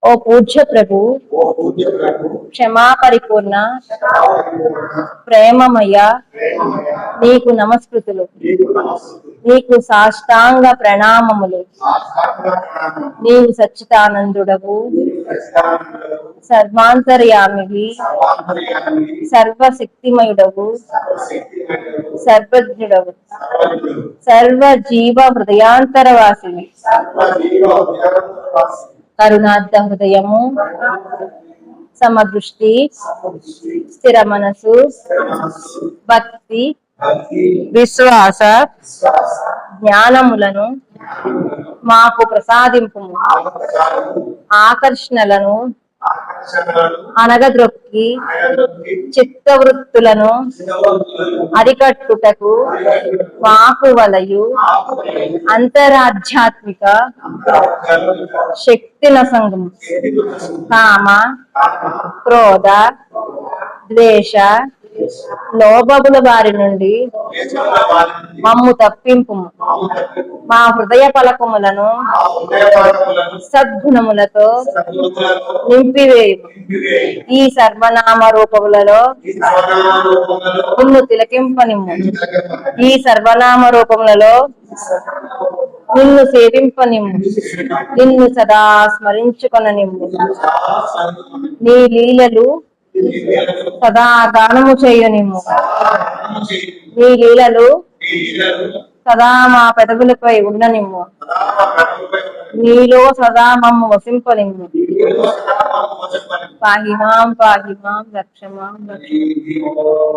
ఓ పూజ్య ప్రభు, క్షమా పరిపూర్ణ ప్రేమమయ నీకు నమస్కృతులు, నీకు సాష్టాంగ ప్రణామములు. నీవు సచ్చిదానందుడవు, సర్వాంతర్యామివి, సర్వశక్తిమయుడవు, సర్వజ్ఞుడవు, సర్వ జీవ హృదయాంతరవాసివి, కరుణార్థ హృదయము, సమదృష్టి, స్థిర మనసు, భక్తి, విశ్వాస, జ్ఞానములను మాకు ప్రసాదింపు. ఆకర్షణలను అనగద్రొక్కి చిత్తవృత్తులను అరికట్టుటకు మాకు వలయు అంతరాధ్యాత్మిక శక్తి నసంగము. కామ, క్రోధ, ద్వేష, లోభముల వారి నుండి మమ్ము తప్పింపు. మా హృదయ పలకములను సద్గుణములతో నింపివేయు. ఈ సర్వనామ రూపములలో నిన్ను తిలకింపనిమ్ము. ఈ సర్వనామ రూపములలో నిన్ను సేవింపనిమ్ము. నిన్ను సదా స్మరించుకొననిమ్ము. నీ లీలలు సదా గానము చేయనిమ్ము. నీ లీలలు సదా మా పెదవులపై ఉండనిమ్ము. నీలో సదా మమ్ము వసింపనిమ్ము. పాహిమాం పాహిమాం రక్షమాం రక్ష.